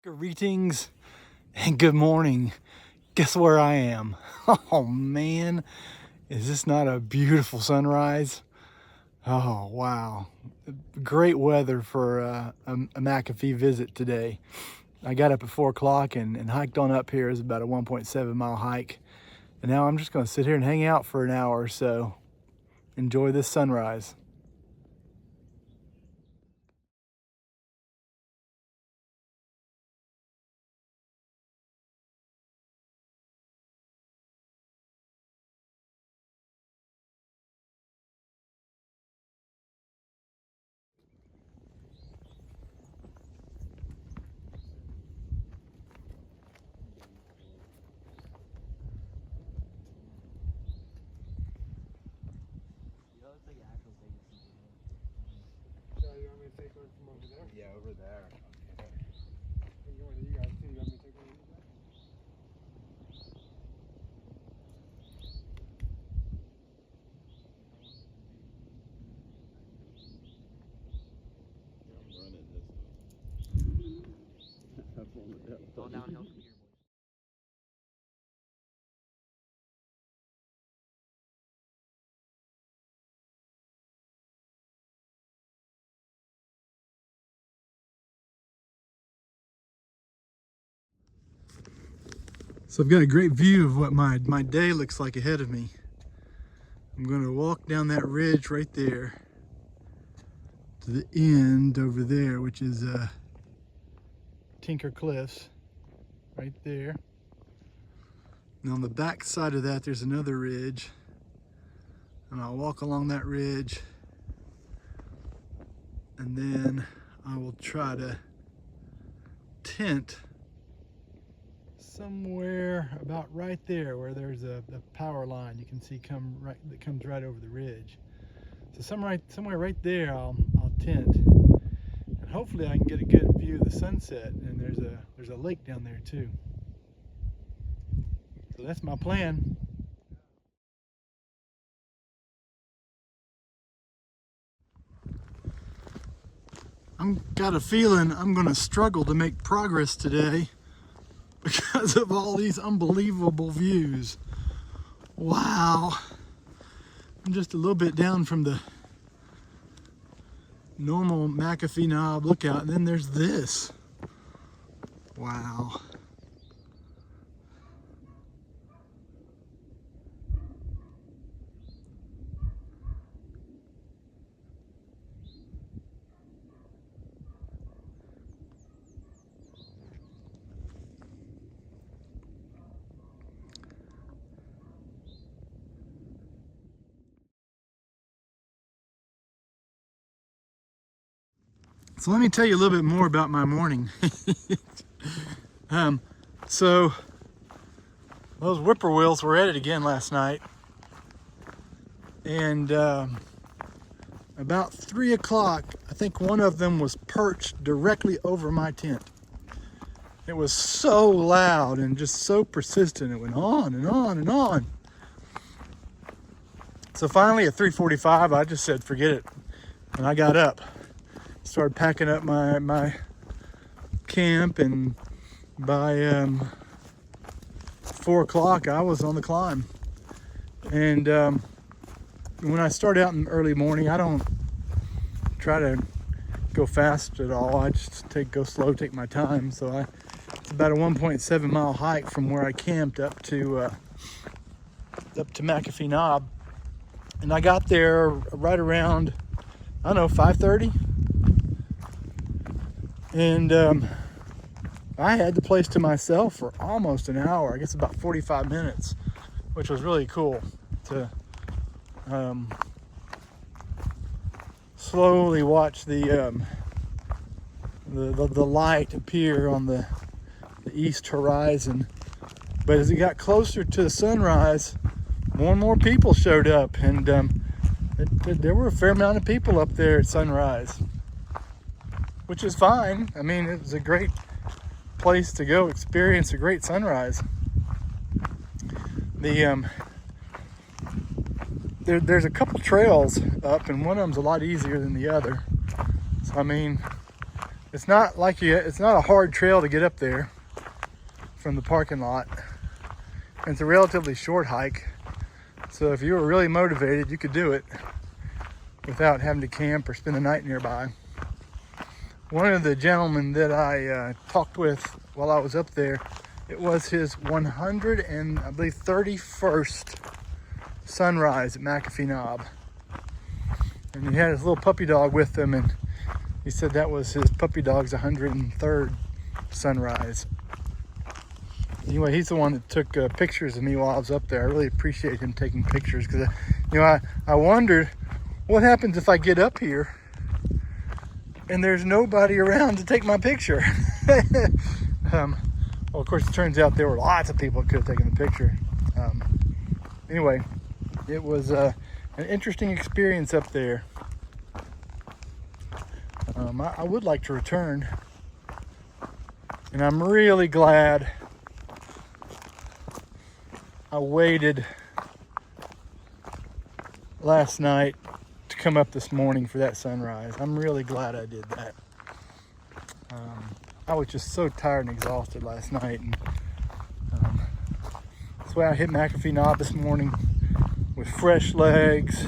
Greetings and good morning. Guess where I am? Oh man, is this not a beautiful sunrise? Oh wow, great weather for a McAfee visit today. I got up at 4 o'clock and hiked on up here. It's about a 1.7 mile hike. And now I'm just gonna sit here and hang out for an hour or so. Enjoy this sunrise. So you want me to take one from over there? Yeah, over there. Okay. I'm going to you guys too. You want me to take one over there? I'm running this one. It's all downhill from here, boys. So I've got a great view of what my day looks like ahead of me. I'm going to walk down that ridge right there to the end over there, which is Tinker Cliffs right there. And on the back side of that, there's another ridge. And I'll walk along that ridge. And then I will try to tent somewhere about right there where there's a power line you can see that comes right over the ridge. So somewhere right there I'll tent, and hopefully I can get a good view of the sunset. And there's a lake down there too. So that's my plan. I've got a feeling I'm gonna struggle to make progress today because of all these unbelievable views. Wow. I'm just a little bit down from the normal McAfee Knob lookout, and then there's this. Wow. So let me tell you a little bit more about my morning. So those whippoorwills were at it again last night. And about 3 o'clock, I think one of them was perched directly over my tent. It was so loud and just so persistent. It went on and on and on. So finally at 3:45, I just said, forget it. And I got up. Started packing up my camp, and by 4 o'clock I was on the climb. And when I start out in the early morning, I don't try to go fast at all. I just go slow, take my time. So it's about a 1.7 mile hike from where I camped up to McAfee Knob, and I got there right around, I don't know, 5:30. And I had the place to myself for almost an hour, I guess about 45 minutes, which was really cool to slowly watch the light appear on the east horizon. But as it got closer to the sunrise, more and more people showed up, and there were a fair amount of people up there at sunrise, which is fine. I mean, it was a great place to go experience a great sunrise. There's a couple trails up, and one of them's a lot easier than the other. So I mean, It's not a hard trail to get up there from the parking lot. And it's a relatively short hike. So if you were really motivated, you could do it without having to camp or spend the night nearby. One of the gentlemen that I talked with while I was up there, it was his 131st sunrise at McAfee Knob. And he had his little puppy dog with him, and he said that was his puppy dog's 103rd sunrise. Anyway, he's the one that took pictures of me while I was up there. I really appreciate him taking pictures because, I wondered what happens if I get up here and there's nobody around to take my picture. Well, of course, it turns out there were lots of people that could have taken the picture. Anyway, it was an interesting experience up there. I would like to return, and I'm really glad I waited last night to come up this morning for that sunrise. I'm really glad I did that. I was just so tired and exhausted last night, and that's why I hit McAfee Knob this morning with fresh legs,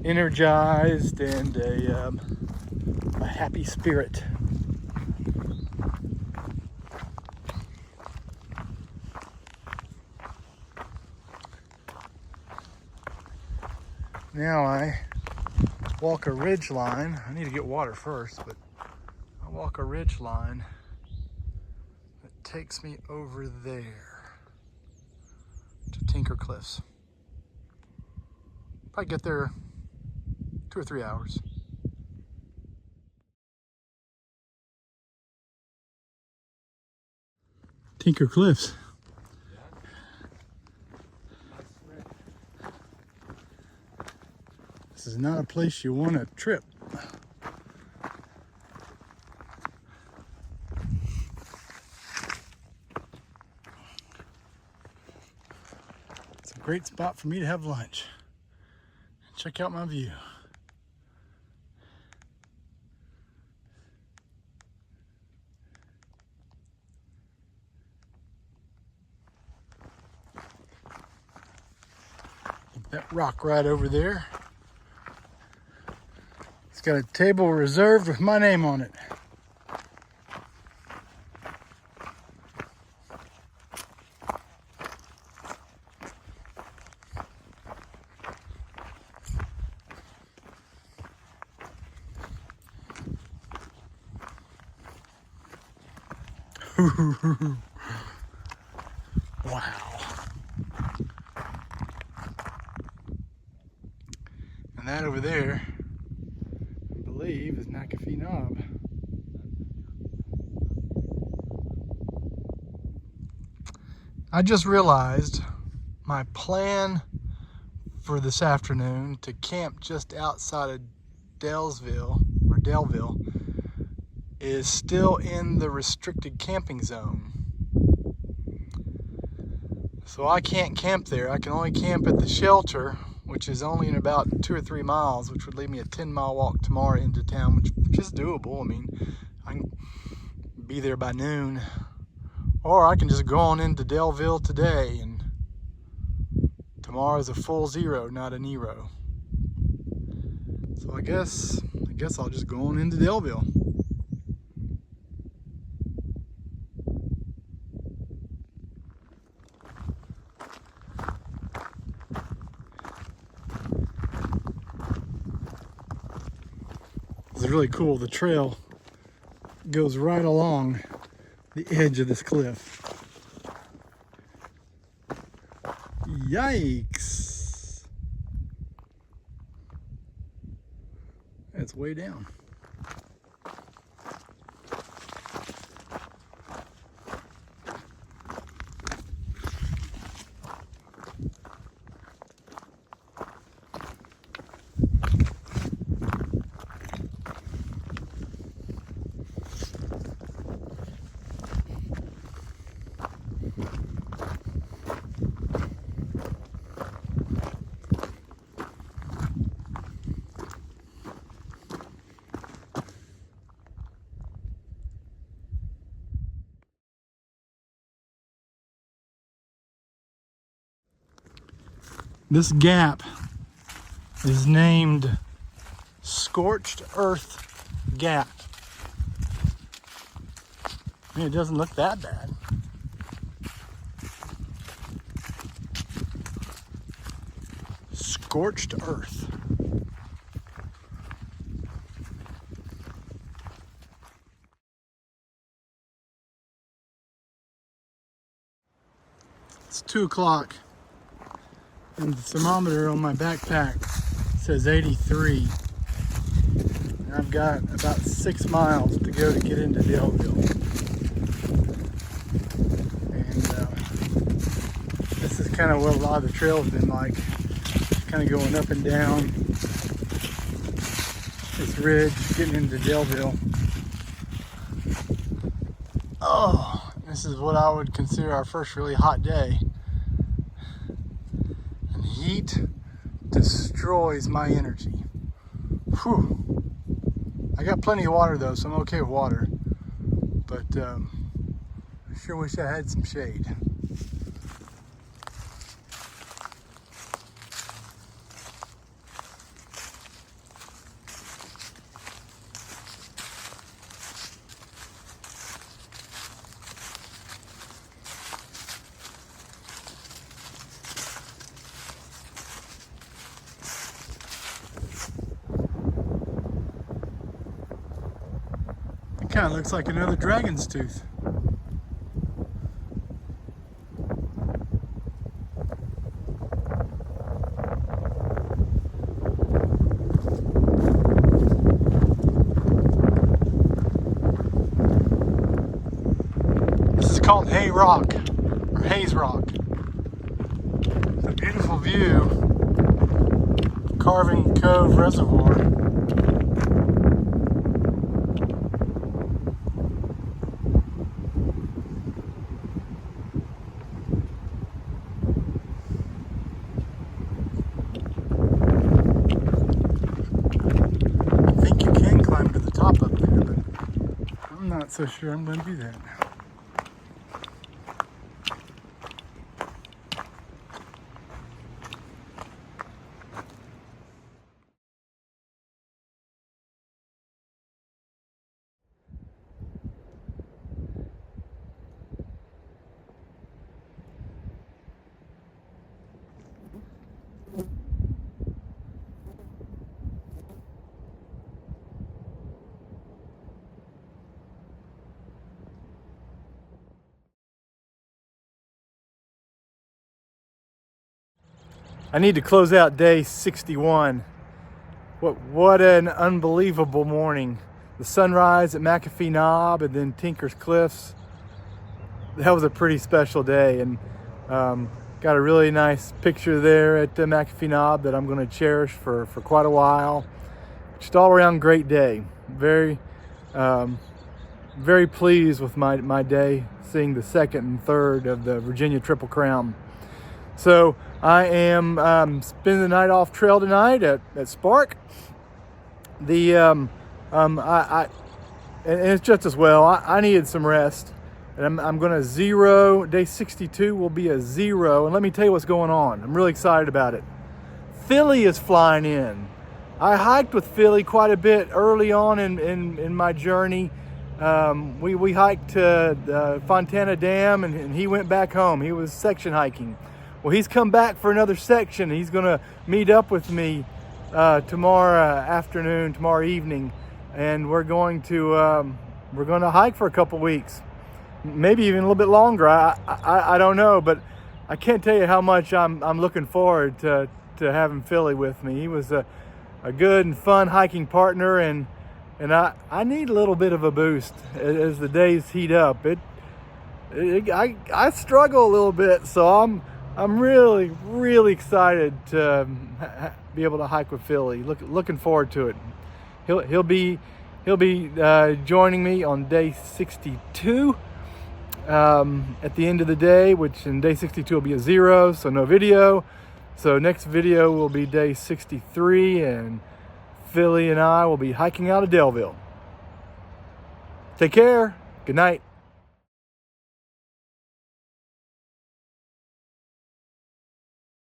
energized, and a happy spirit. Now I walk a ridge line. I need to get water first, but I walk a ridge line that takes me over there to Tinker Cliffs. Probably get there 2 or 3 hours. Tinker Cliffs. This is not a place you want to trip. It's a great spot for me to have lunch. Check out my view. That rock right over there. It's got a table reserved with my name on it. Wow. And that over there, I believe, is McAfee Knob. I just realized my plan for this afternoon to camp just outside of Daleville is still in the restricted camping zone. So I can't camp there. I can only camp at the shelter, which is only in about 2 or 3 miles, which would leave me a 10-mile walk tomorrow into town, which is doable. I mean, I can be there by noon. Or I can just go on into Daleville today, and tomorrow's a full 0, not an Nero. So I guess I'll just go on into Daleville. It's really cool. The trail goes right along the edge of this cliff. Yikes! It's way down. This gap is named Scorched Earth Gap. I mean, it doesn't look that bad. Scorched Earth. It's 2 o'clock and the thermometer on my backpack says 83. And I've got about 6 miles to go to get into Daleville. And this is kind of what a lot of the trail has been like. Kind of going up and down this ridge, getting into Daleville. Oh, this is what I would consider our first really hot day. And heat destroys my energy. Whew. I got plenty of water though, so I'm okay with water. But I sure wish I had some shade. Kind of looks like another dragon's tooth. This is called Hay Rock, or Hayes Rock. It's a beautiful view. Carving Cove Reservoir. Not so sure I'm going to do that. I need to close out day 61. What an unbelievable morning. The sunrise at McAfee Knob and then Tinker's Cliffs. That was a pretty special day, and got a really nice picture there at McAfee Knob that I'm going to cherish for quite a while. Just all around great day. Very pleased with my day, seeing the second and third of the Virginia Triple Crown. So I am spending the night off trail tonight at Spark. And it's just as well. I needed some rest, and I'm going to zero. Day 62 will be a 0, and let me tell you what's going on. I'm really excited about it. Philly is flying in. I hiked with Philly quite a bit early on in my journey. We hiked to Fontana Dam, and he went back home. He was section hiking. Well, he's come back for another section. He's going to meet up with me tomorrow evening, and we're going to hike for a couple weeks, maybe even a little bit longer. I don't know, but I can't tell you how much I'm looking forward to having Philly with me. He was a good and fun hiking partner, and I need a little bit of a boost as the days heat up. I struggle a little bit, so I'm really excited to be able to hike with Philly. Looking forward to it. He'll be joining me on day 62 at the end of the day, which in day 62 will be a 0, so no video. So next video will be day 63, and Philly and I will be hiking out of Daleville. Take care. Good night.